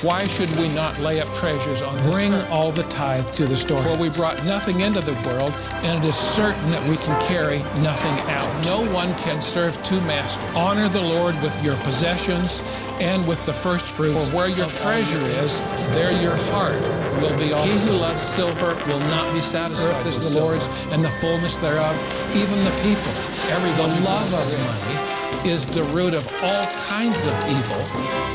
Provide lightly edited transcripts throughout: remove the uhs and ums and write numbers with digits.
Why should we not lay up treasures on this Bring earth? all the tithe to the store. For we brought nothing into the world, and it is certain that we can carry nothing out. No one can serve two masters. Honor the Lord with your possessions and with the first fruits. For where your treasure is, there your heart will be also. He who loves silver will not be satisfied. Earth is the Lord's, and the fullness thereof, even the people. The love of money is the root of all kinds of evil.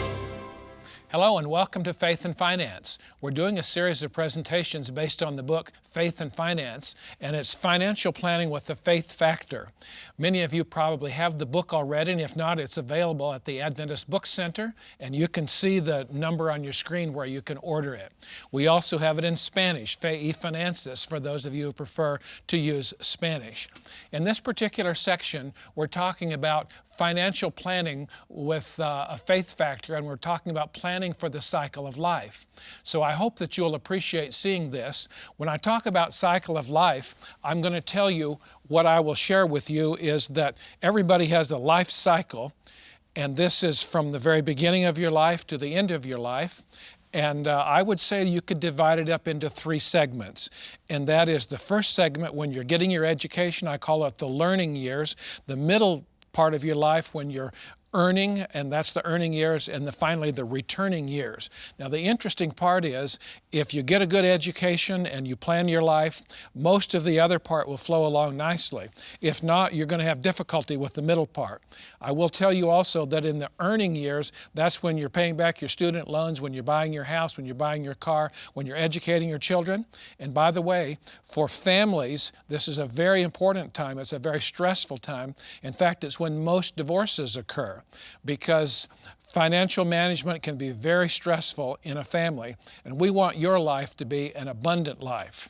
Hello and welcome to Faith and Finance. We're doing a series of presentations based on the book Faith and Finance, and it's financial planning with the faith factor. Many of you probably have the book already, and if not, it's available at the Adventist Book Center, and you can see the number on your screen where you can order it. We also have it in Spanish, Fe y Finanzas, for those of you who prefer to use Spanish. In this particular section, we're talking about financial planning with a faith factor, and we're talking about planning for the cycle of life. So I hope that you'll appreciate seeing this. When I talk about cycle of life, I'm going to tell you what I will share with you is that everybody has a life cycle, and this is from the very beginning of your life to the end of your life. And I would say you could divide it up into three segments. And that is the first segment when you're getting your education. I call it the learning years. The middle part of your life when you're earning, and that's the earning years, and finally the returning years. Now the interesting part is if you get a good education and you plan your life, most of the other part will flow along nicely. If not, you're going to have difficulty with the middle part. I will tell you also that in the earning years, that's when you're paying back your student loans, when you're buying your house, when you're buying your car, when you're educating your children. And by the way, for families, this is a very important time. It's a very stressful time. In fact, it's when most divorces occur, because financial management can be very stressful in a family, and we want your life to be an abundant life.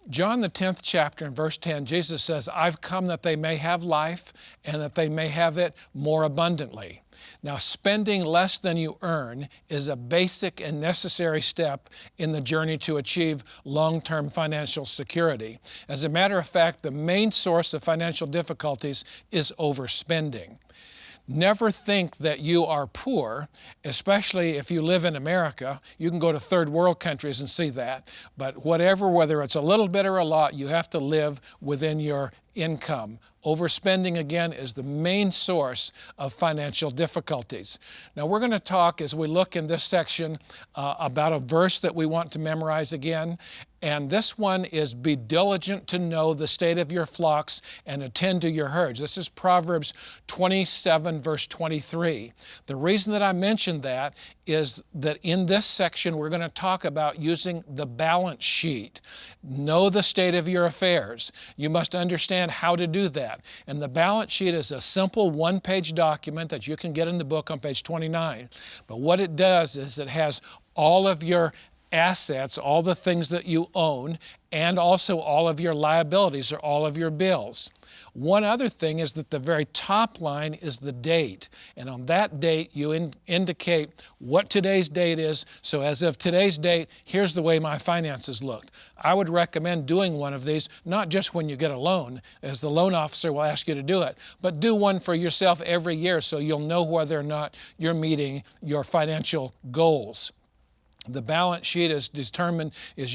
John the 10th chapter and verse 10, Jesus says, I've come that they may have life and that they may have it more abundantly. Now, spending less than you earn is a basic and necessary step in the journey to achieve long-term financial security. As a matter of fact, the main source of financial difficulties is overspending. Never think that you are poor, especially if you live in America. You can go to third world countries and see that. But whether it's a little bit or a lot, you have to live within your income. Overspending, again, is the main source of financial difficulties. Now, we're going to talk, as we look in this section, about a verse that we want to memorize again. And this one is, be diligent to know the state of your flocks and attend to your herds. This is Proverbs 27, verse 23. The reason that I mentioned that is that in this section, we're going to talk about using the balance sheet. Know the state of your affairs. You must understand how to do that. And the balance sheet is a simple one-page document that you can get in the book on page 29. But what it does is it has all of your assets, all the things that you own, and also all of your liabilities or all of your bills. One other thing is that the very top line is the date. And on that date, you indicate what today's date is. So as of today's date, here's the way my finances looked. I would recommend doing one of these, not just when you get a loan, as the loan officer will ask you to do it, but do one for yourself every year so you'll know whether or not you're meeting your financial goals. The balance sheet is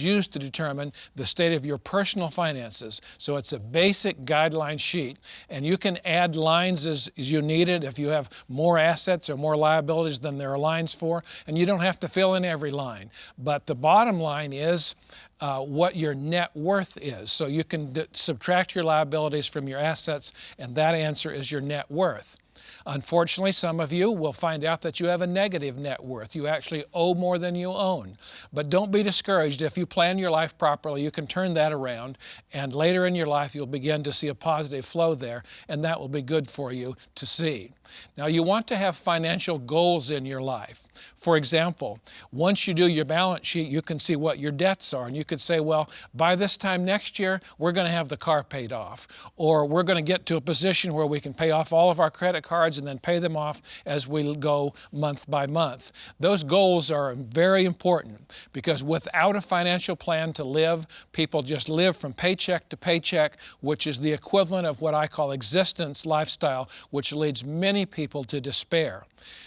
used to determine the state of your personal finances. So it's a basic guideline sheet, and you can add lines as you need it if you have more assets or more liabilities than there are lines for, and you don't have to fill in every line. But the bottom line is what your net worth is. So you can subtract your liabilities from your assets, and that answer is your net worth. Unfortunately, some of you will find out that you have a negative net worth. You actually owe more than you own. But don't be discouraged. If you plan your life properly, you can turn that around, and later in your life, you'll begin to see a positive flow there, and that will be good for you to see. Now, you want to have financial goals in your life. For example, once you do your balance sheet, you can see what your debts are. And you could say, well, by this time next year, we're going to have the car paid off. Or we're going to get to a position where we can pay off all of our credit cards and then pay them off as we go month by month. Those goals are very important because without a financial plan to live, people just live from paycheck to paycheck, which is the equivalent of what I call existence lifestyle, which leads many many people to despair.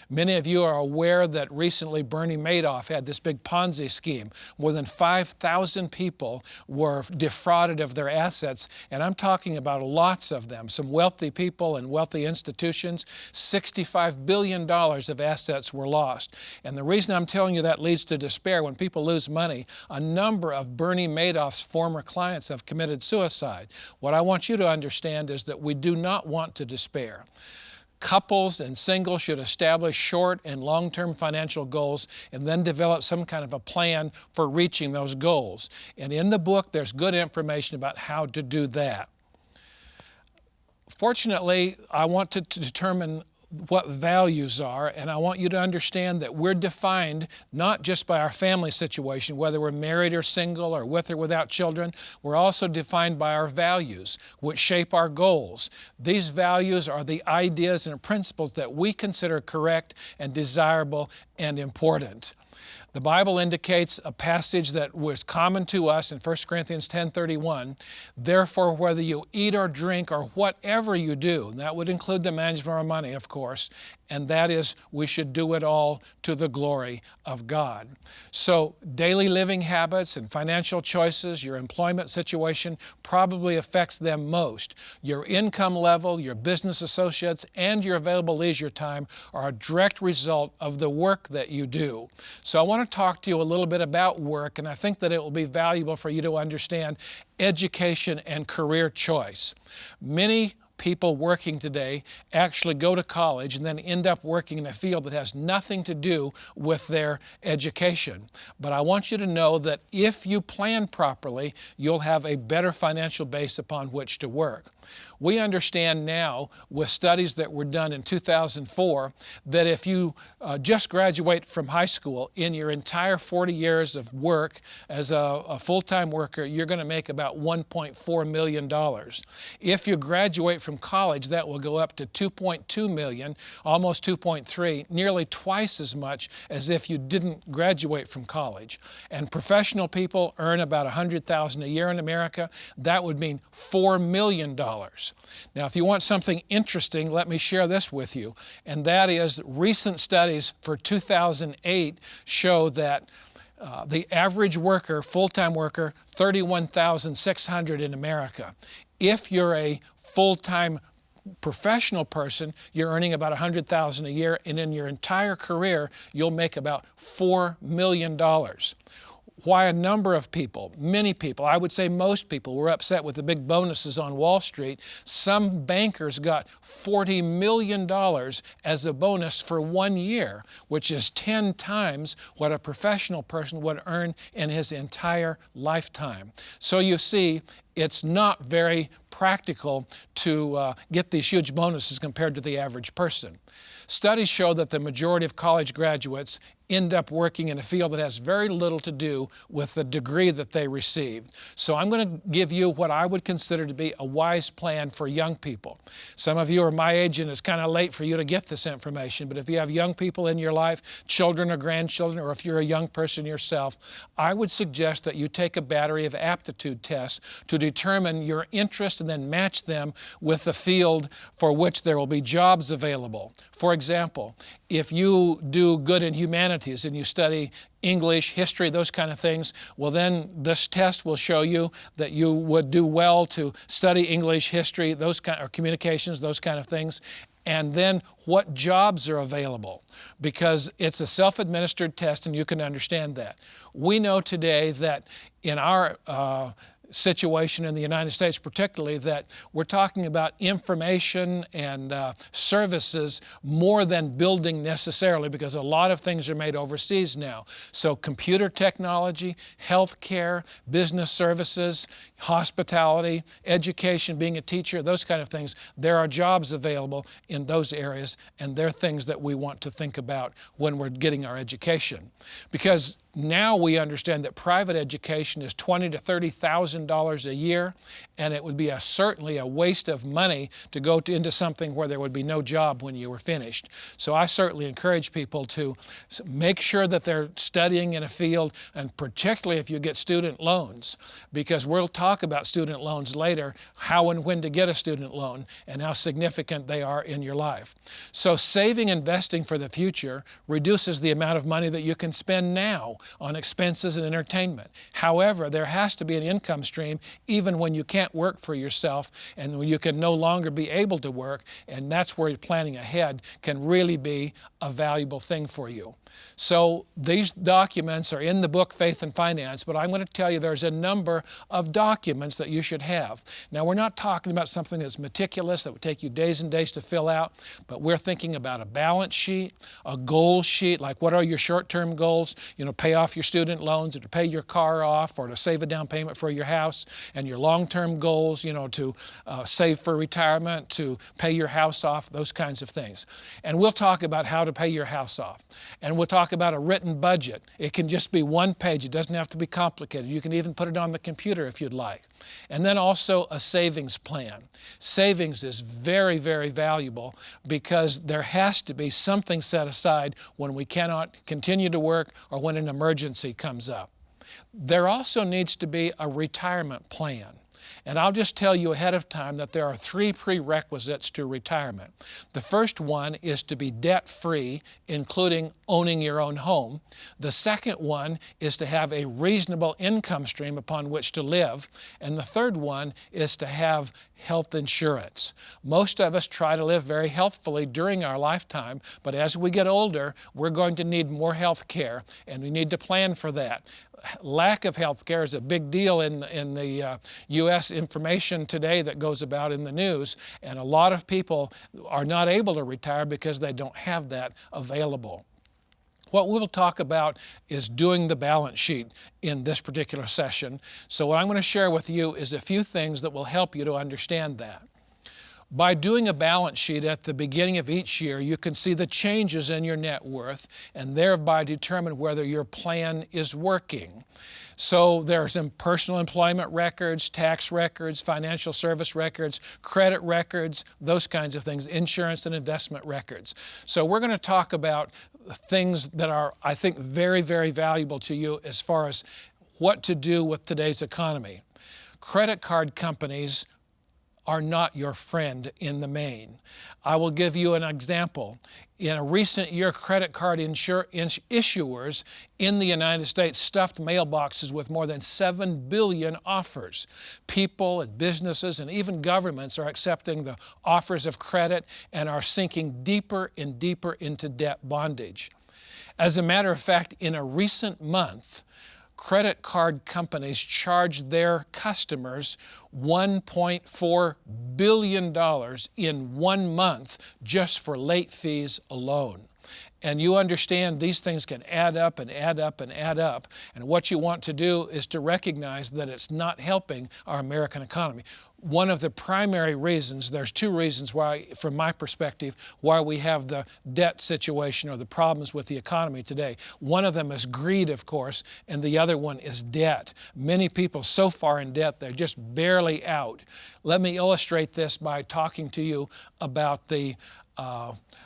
Many of you are aware that recently Bernie Madoff had this big Ponzi scheme. More than 5,000 people were defrauded of their assets, and I'm talking about lots of them. Some wealthy people and wealthy institutions, $65 billion of assets were lost. And the reason I'm telling you that leads to despair, when people lose money, a number of Bernie Madoff's former clients have committed suicide. What I want you to understand is that we do not want to despair. Couples and singles should establish short and long-term financial goals and then develop some kind of a plan for reaching those goals. And in the book, there's good information about how to do that. Fortunately, I want to determine what values are, and I want you to understand that we're defined not just by our family situation, whether we're married or single or with or without children. We're also defined by our values, which shape our goals. These values are the ideas and principles that we consider correct and desirable and important. The Bible indicates a passage that was common to us in 1 Corinthians 10:31. Therefore, whether you eat or drink or whatever you do, and that would include the management of our money, of course, and that is, we should do it all to the glory of God. So daily living habits and financial choices, your employment situation probably affects them most. Your income level, your business associates, and your available leisure time are a direct result of the work that you do. So I want to talk to you a little bit about work, and I think that it will be valuable for you to understand education and career choice. Many people working today actually go to college and then end up working in a field that has nothing to do with their education. But I want you to know that if you plan properly, you'll have a better financial base upon which to work. We understand now, with studies that were done in 2004, that if you just graduate from high school, in your entire 40 years of work as a full-time worker, you're going to make about $1.4 million. If you graduate from college, that will go up to $2.2 million, almost $2.3, nearly twice as much as if you didn't graduate from college. And professional people earn about $100,000 a year in America. That would mean $4 million. Now, if you want something interesting, let me share this with you, and that is recent studies for 2008 show that the average worker, full-time worker, $31,600 in America. If you're a full-time professional person, you're earning about $100,000 a year, and in your entire career, you'll make about $4 million. Why a number of people, many people, I would say most people, were upset with the big bonuses on Wall Street. Some bankers got $40 million as a bonus for 1 year, which is 10 times what a professional person would earn in his entire lifetime. So you see, it's not very practical to get these huge bonuses compared to the average person. Studies show that the majority of college graduates end up working in a field that has very little to do with the degree that they received. So I'm going to give you what I would consider to be a wise plan for young people. Some of you are my age and it's kind of late for you to get this information, but if you have young people in your life, children or grandchildren, or if you're a young person yourself, I would suggest that you take a battery of aptitude tests to determine your interest and then match them with the field for which there will be jobs available. For example, if you do good in humanities and you study English, history, those kind of things, well then this test will show you that you would do well to study English, history, or communications, those kind of things. And then what jobs are available, because it's a self-administered test and you can understand that. We know today that in our situation in the United States particularly, that we're talking about information and services more than building necessarily, because a lot of things are made overseas now. So computer technology, healthcare, business services, hospitality, education, being a teacher, those kind of things, there are jobs available in those areas, and they're things that we want to think about when we're getting our education. Because Now we understand that private education is $20,000 to $30,000 a year, and it would be certainly a waste of money to go into something where there would be no job when you were finished. So I certainly encourage people to make sure that they're studying in a field, and particularly if you get student loans, because we'll talk about student loans later, how and when to get a student loan and how significant they are in your life. So saving, investing for the future reduces the amount of money that you can spend now on expenses and entertainment. However, there has to be an income stream even when you can't work for yourself and when you can no longer be able to work, and that's where planning ahead can really be a valuable thing for you. So these documents are in the book Faith and Finance, but I'm going to tell you there's a number of documents that you should have. Now, we're not talking about something that's meticulous that would take you days and days to fill out, but we're thinking about a balance sheet, a goal sheet, like what are your short-term goals, pay off your student loans, or to pay your car off, or to save a down payment for your house, and your long-term goals, to save for retirement, to pay your house off, those kinds of things. And we'll talk about how to pay your house off. And we'll talk about a written budget. It can just be one page. It doesn't have to be complicated. You can even put it on the computer if you'd like. And then also a savings plan. Savings is very, very valuable because there has to be something set aside when we cannot continue to work or when an emergency comes up. There also needs to be a retirement plan. And I'll just tell you ahead of time that there are 3 prerequisites to retirement. The first one is to be debt-free, including owning your own home. The second one is to have a reasonable income stream upon which to live. And the third one is to have health insurance. Most of us try to live very healthfully during our lifetime, but as we get older, we're going to need more health care, and we need to plan for that. Lack of health care is a big deal in the U.S. information today that goes about in the news, and a lot of people are not able to retire because they don't have that available. What we'll talk about is doing the balance sheet in this particular session. So what I'm going to share with you is a few things that will help you to understand that. By doing a balance sheet at the beginning of each year, you can see the changes in your net worth and thereby determine whether your plan is working. So there's some personal employment records, tax records, financial service records, credit records, those kinds of things, insurance and investment records. So we're going to talk about things that are, I think, very, very valuable to you as far as what to do with today's economy. Credit card companies are not your friend in the main. I will give you an example. In a recent year, credit card issuers in the United States stuffed mailboxes with more than 7 billion offers. People and businesses and even governments are accepting the offers of credit and are sinking deeper and deeper into debt bondage. As a matter of fact, in a recent month, credit card companies charged their customers $1.4 billion in 1 month just for late fees alone. And you understand these things can add up and add up and add up. And what you want to do is to recognize that it's not helping our American economy. One of the primary reasons, there's 2 reasons why, from my perspective, why we have the debt situation or the problems with the economy today. One of them is greed, of course, and the other one is debt. Many people so far in debt, they're just barely out. Let me illustrate this by talking to you about the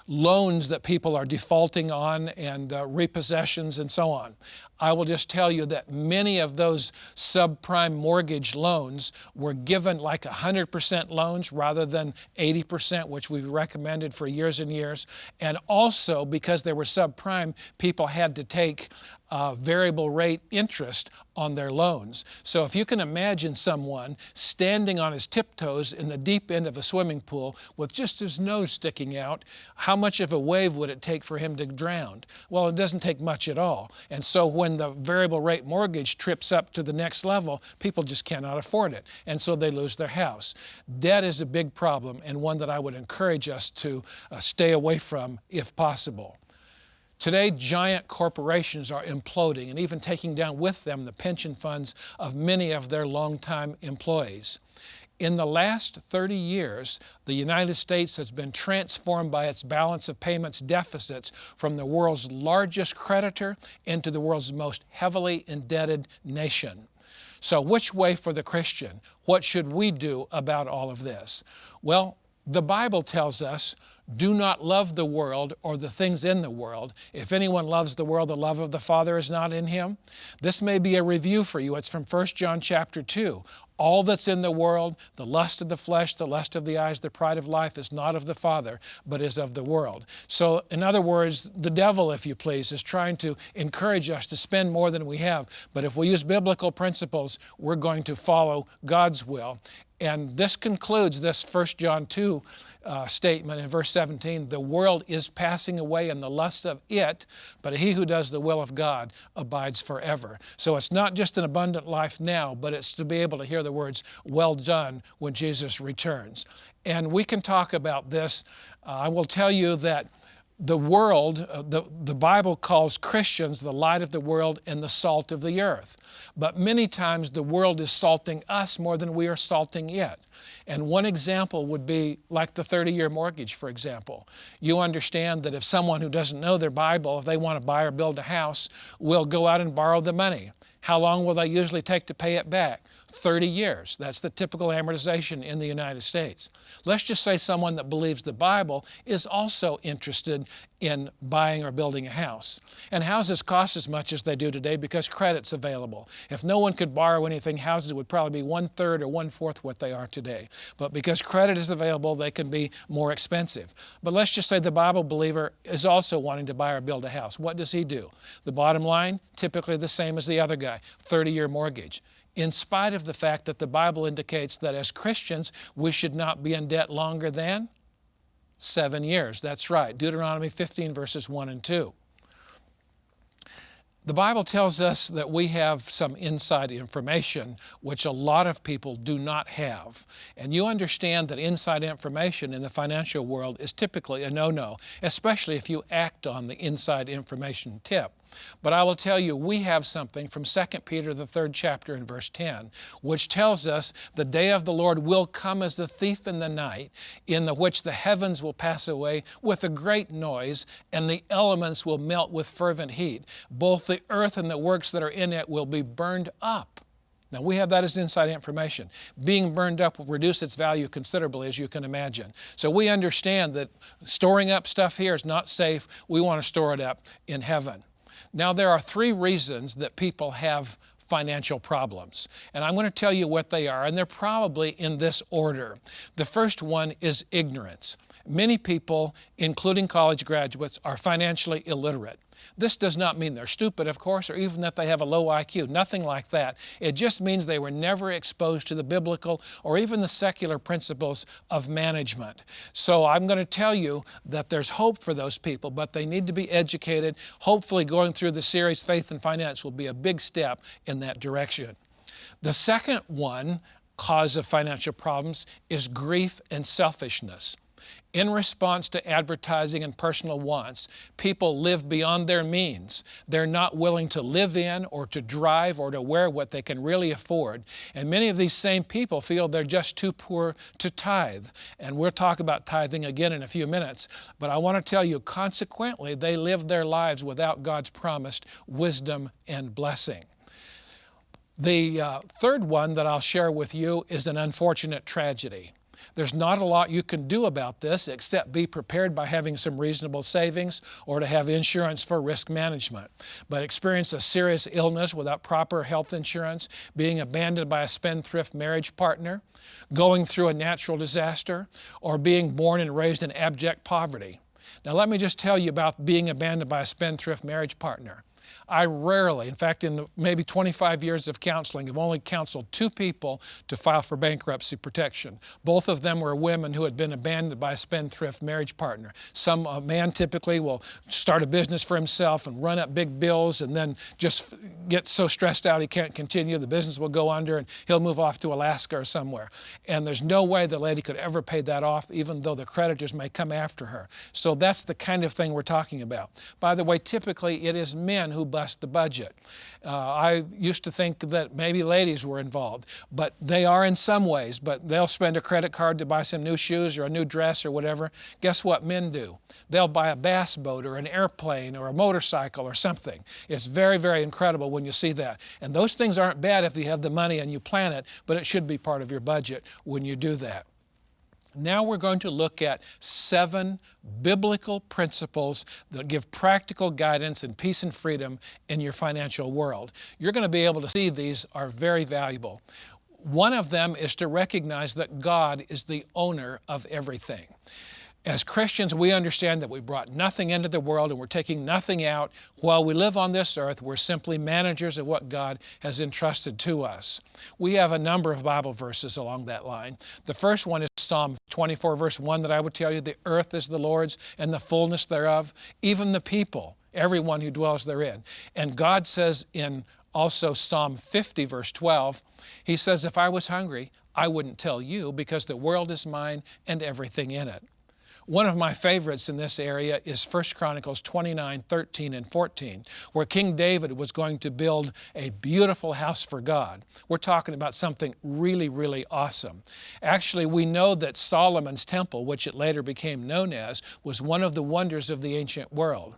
loans that people are defaulting on and repossessions and so on. I will just tell you that many of those subprime mortgage loans were given like 100% loans rather than 80%, which we've recommended for years and years. And also, because they were subprime, people had to take variable rate interest on their loans. So if you can imagine someone standing on his tiptoes in the deep end of a swimming pool with just his nose sticking out, how much of a wave would it take for him to drown? Well, it doesn't take much at all. And so when the variable rate mortgage trips up to the next level, people just cannot afford it. And so they lose their house. Debt is a big problem and one that I would encourage us to stay away from if possible. Today, giant corporations are imploding and even taking down with them the pension funds of many of their longtime employees. In the last 30 years, the United States has been transformed by its balance of payments deficits from the world's largest creditor into the world's most heavily indebted nation. So which way for the Christian? What should we do about all of this? Well, the Bible tells us, do not love the world or the things in the world. If anyone loves the world, the love of the Father is not in him. This may be a review for you. It's from 1 John chapter 2. All that's in the world, the lust of the flesh, the lust of the eyes, the pride of life, is not of the Father, but is of the world. So, in other words, the devil, if you please, is trying to encourage us to spend more than we have. But if we use biblical principles, we're going to follow God's will. And this concludes this 1 John 2 statement in verse 17. The world is passing away in the lusts of it, but he who does the will of God abides forever. So it's not just an abundant life now, but it's to be able to hear the words, well done, when Jesus returns. And we can talk about this. I will tell you that the world, the Bible calls Christians the light of the world and the salt of the earth. But many times the world is salting us more than we are salting it. And one example would be like the 30-year mortgage, for example. You understand that if someone who doesn't know their Bible, if they want to buy or build a house, will go out and borrow the money. How long will they usually take to pay it back? 30 years. That's the typical amortization in the United States. Let's just say someone that believes the Bible is also interested in buying or building a house. And houses cost as much as they do today because credit's available. If no one could borrow anything, houses would probably be 1/3 or 1/4 what they are today. But because credit is available, they can be more expensive. But let's just say the Bible believer is also wanting to buy or build a house. What does he do? The bottom line, typically the same as the other guy, 30-year mortgage. In spite of the fact that the Bible indicates that as Christians, we should not be in debt longer than 7 years. That's right, Deuteronomy 15 verses 1 and 2. The Bible tells us that we have some inside information which a lot of people do not have. And you understand that inside information in the financial world is typically a no-no, especially if you act on the inside information tip. But I will tell you, we have something from 2 Peter, the 3rd chapter and verse 10, which tells us the day of the Lord will come as the thief in the night, in the which the heavens will pass away with a great noise, and the elements will melt with fervent heat. Both the earth and the works that are in it will be burned up. Now, we have that as inside information. Being burned up will reduce its value considerably, as you can imagine. So we understand that storing up stuff here is not safe. We want to store it up in heaven. Now, there are 3 reasons that people have financial problems. And I'm going to tell you what they are, and they're probably in this order. The first one is ignorance. Many people, including college graduates, are financially illiterate. This does not mean they're stupid, of course, or even that they have a low IQ. Nothing like that. It just means they were never exposed to the biblical or even the secular principles of management. So I'm going to tell you that there's hope for those people, but they need to be educated. Hopefully going through the series Faith and Finance will be a big step in that direction. The second cause of financial problems is grief and selfishness. In response to advertising and personal wants, people live beyond their means. They're not willing to live in or to drive or to wear what they can really afford. And many of these same people feel they're just too poor to tithe. And we'll talk about tithing again in a few minutes. But I want to tell you, consequently, they live their lives without God's promised wisdom and blessing. The third one that I'll share with you is an unfortunate tragedy. There's not a lot you can do about this except be prepared by having some reasonable savings or to have insurance for risk management. But experience a serious illness without proper health insurance, being abandoned by a spendthrift marriage partner, going through a natural disaster, or being born and raised in abject poverty. Now let me just tell you about being abandoned by a spendthrift marriage partner. I rarely, in fact, in maybe 25 years of counseling, have only counseled 2 people to file for bankruptcy protection. Both of them were women who had been abandoned by a spendthrift marriage partner. A man typically will start a business for himself and run up big bills and then just get so stressed out he can't continue. The business will go under and he'll move off to Alaska or somewhere. And there's no way the lady could ever pay that off, even though the creditors may come after her. So that's the kind of thing we're talking about. By the way, typically it is men who busts the budget. I used to think that maybe ladies were involved, but they are in some ways. But they'll spend a credit card to buy some new shoes or a new dress or whatever. Guess what men do? They'll buy a bass boat or an airplane or a motorcycle or something. It's very, very incredible when you see that. And those things aren't bad if you have the money and you plan it, but it should be part of your budget when you do that. Now we're going to look at 7 biblical principles that give practical guidance and peace and freedom in your financial world. You're going to be able to see these are very valuable. One of them is to recognize that God is the owner of everything. As Christians, we understand that we brought nothing into the world and we're taking nothing out. While we live on this earth, we're simply managers of what God has entrusted to us. We have a number of Bible verses along that line. The first one is Psalm 24, verse 1, that I would tell you, the earth is the Lord's and the fullness thereof, even the people, everyone who dwells therein. And God says in also Psalm 50, verse 12, He says, if I was hungry, I wouldn't tell you, because the world is mine and everything in it. One of my favorites in this area is 1 Chronicles 29, 13, and 14, where King David was going to build a beautiful house for God. We're talking about something really, really awesome. Actually, we know that Solomon's temple, which it later became known as, was one of the wonders of the ancient world.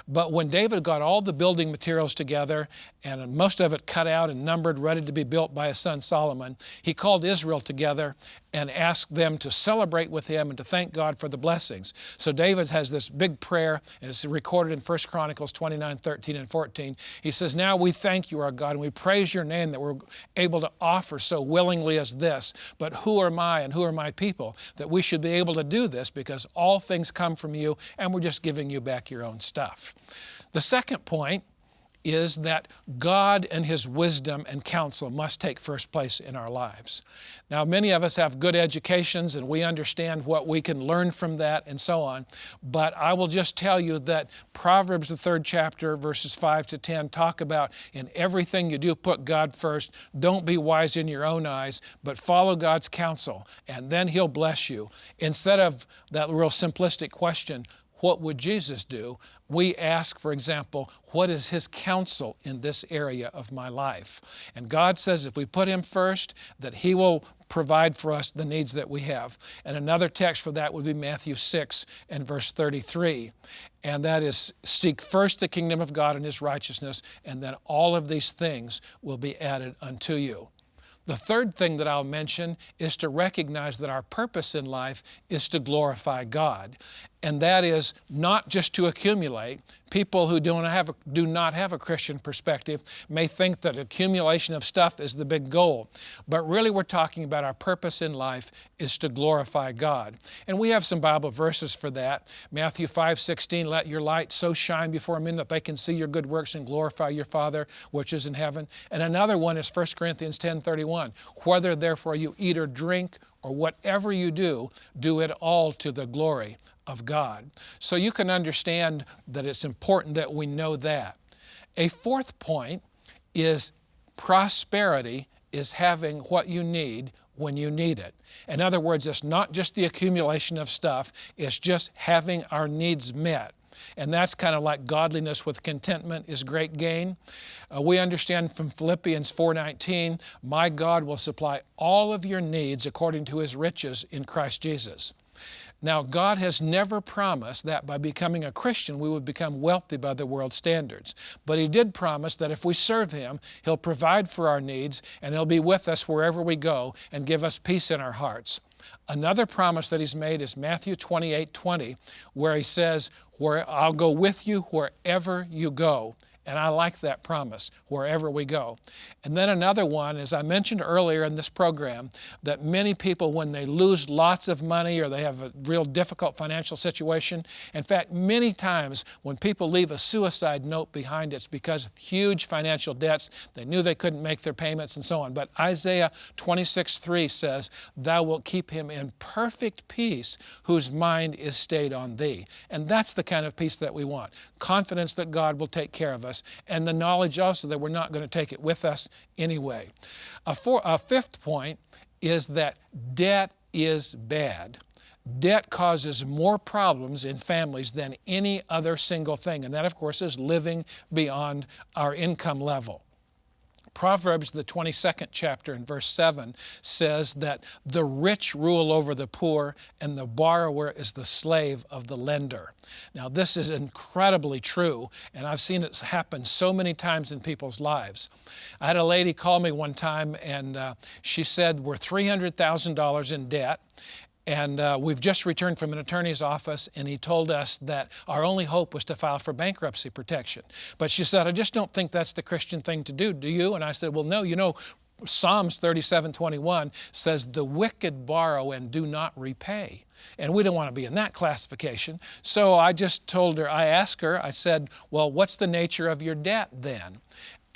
But when David got all the building materials together, and most of it cut out and numbered, ready to be built by his son Solomon, he called Israel together and asked them to celebrate with him and to thank God for the blessings. So David has this big prayer, and it's recorded in 1 Chronicles 29, 13, and 14. He says, now we thank you, our God, and we praise your name that we're able to offer so willingly as this. But who am I and who are my people that we should be able to do this, because all things come from you and we're just giving you back your own stuff. The second point is that God and His wisdom and counsel must take first place in our lives. Now, many of us have good educations and we understand what we can learn from that and so on, but I will just tell you that Proverbs, the 3rd chapter, verses 5 to 10, talk about in everything you do, put God first. Don't be wise in your own eyes, but follow God's counsel, and then He'll bless you. Instead of that real simplistic question, what would Jesus do? We ask, for example, what is His counsel in this area of my life? And God says if we put Him first, that He will provide for us the needs that we have. And another text for that would be Matthew 6 and verse 33. And that is, seek first the kingdom of God and His righteousness, and then all of these things will be added unto you. The third thing that I'll mention is to recognize that our purpose in life is to glorify God. And that is not just to accumulate. People who do not have a Christian perspective may think that accumulation of stuff is the big goal. But really we're talking about our purpose in life is to glorify God. And we have some Bible verses for that. Matthew 5:16, let your light so shine before men that they can see your good works and glorify your Father which is in heaven. And another one is 1 Corinthians 10:31, whether therefore you eat or drink or whatever you do, do it all to the glory of God. So you can understand that it's important that we know that. A fourth point is prosperity is having what you need when you need it. In other words, it's not just the accumulation of stuff, it's just having our needs met. And that's kind of like godliness with contentment is great gain. We understand from Philippians 4:19, my God will supply all of your needs according to His riches in Christ Jesus. Now, God has never promised that by becoming a Christian we would become wealthy by the world's standards. But He did promise that if we serve Him, He'll provide for our needs and He'll be with us wherever we go and give us peace in our hearts. Another promise that He's made is Matthew 28:20, where He says, I'll go with you wherever you go. And I like that promise, wherever we go. And then another one, as I mentioned earlier in this program, that many people, when they lose lots of money or they have a real difficult financial situation, in fact, many times when people leave a suicide note behind, it's because of huge financial debts. They knew they couldn't make their payments and so on. But Isaiah 26:3 says, thou wilt keep him in perfect peace whose mind is stayed on thee. And that's the kind of peace that we want. Confidence that God will take care of us, and the knowledge also that we're not going to take it with us anyway. A fifth point is that debt is bad. Debt causes more problems in families than any other single thing, and that, of course, is living beyond our income level. Proverbs, the 22nd chapter in verse 7 says that the rich rule over the poor and the borrower is the slave of the lender. Now, this is incredibly true, and I've seen it happen so many times in people's lives. I had a lady call me one time, and she said, we're $300,000 in debt. And we've just returned from an attorney's office, and he told us that our only hope was to file for bankruptcy protection. But she said, I just don't think that's the Christian thing to do you? And I said, well, no, you know, Psalms 37:21 says, the wicked borrow and do not repay. And we don't want to be in that classification. So I just told her, I asked her, I said, well, what's the nature of your debt then?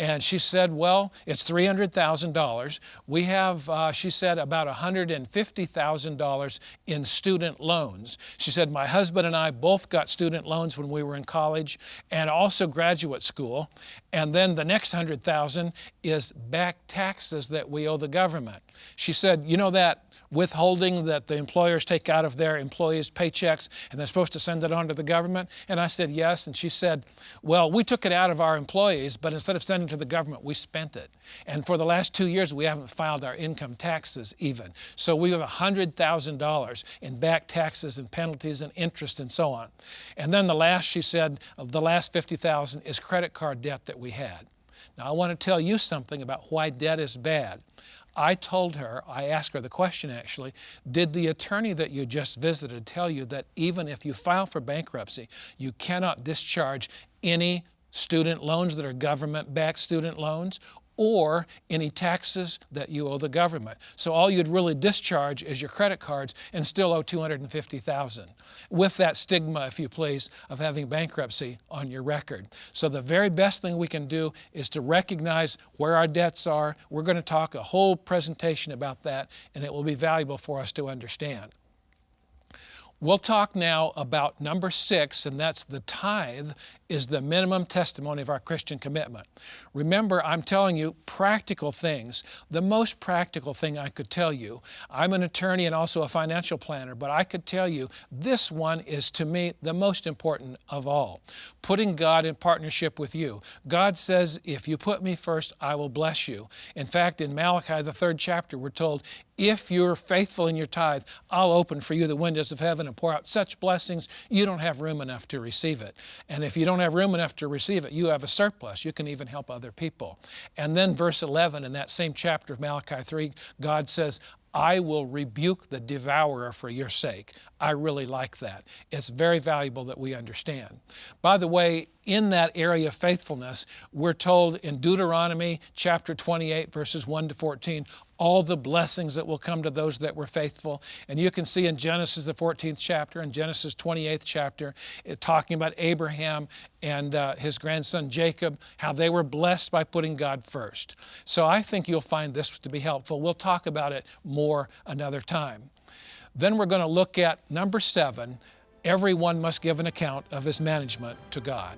And she said, well, it's $300,000. We have, she said, about $150,000 in student loans. She said, my husband and I both got student loans when we were in college and also graduate school. And then the next $100,000 is back taxes that we owe the government. She said, you know that withholding that the employers take out of their employees' paychecks, and they're supposed to send it on to the government? And I said, yes. And she said, well, we took it out of our employees, but instead of sending it to the government, we spent it. And for the last 2 years, we haven't filed our income taxes even. So we have $100,000 in back taxes and penalties and interest and so on. And then the last, she said, the last $50,000 is credit card debt that we had. Now, I want to tell you something about why debt is bad. I told her, I asked her the question actually, did the attorney that you just visited tell you that even if you file for bankruptcy, you cannot discharge any student loans that are government-backed student loans or any taxes that you owe the government? So all you'd really discharge is your credit cards and still owe $250,000 with that stigma, if you please, of having bankruptcy on your record. So the very best thing we can do is to recognize where our debts are. We're going to talk a whole presentation about that, and it will be valuable for us to understand. We'll talk now about number 6, and that's the tithe is the minimum testimony of our Christian commitment. Remember, I'm telling you practical things. The most practical thing I could tell you, I'm an attorney and also a financial planner, but I could tell you this one is to me the most important of all. Putting God in partnership with you. God says, if you put me first, I will bless you. In fact, in Malachi, the 3rd chapter, we're told, if you're faithful in your tithe, I'll open for you the windows of heaven and pour out such blessings you don't have room enough to receive it. And if you don't have room enough to receive it, you have a surplus. You can even help other people. And then verse 11 in that same chapter of Malachi 3, God says, I will rebuke the devourer for your sake. I really like that. It's very valuable that we understand. By the way, in that area of faithfulness, we're told in Deuteronomy chapter 28, verses 1 to 14, all the blessings that will come to those that were faithful. And you can see in Genesis, the 14th chapter, and Genesis 28th chapter, talking about Abraham and his grandson Jacob, how they were blessed by putting God first. So I think you'll find this to be helpful. We'll talk about it more another time. Then we're going to look at number 7, everyone must give an account of his management to God.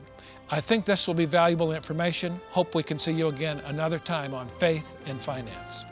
I think this will be valuable information. Hope we can see you again another time on Faith and Finance.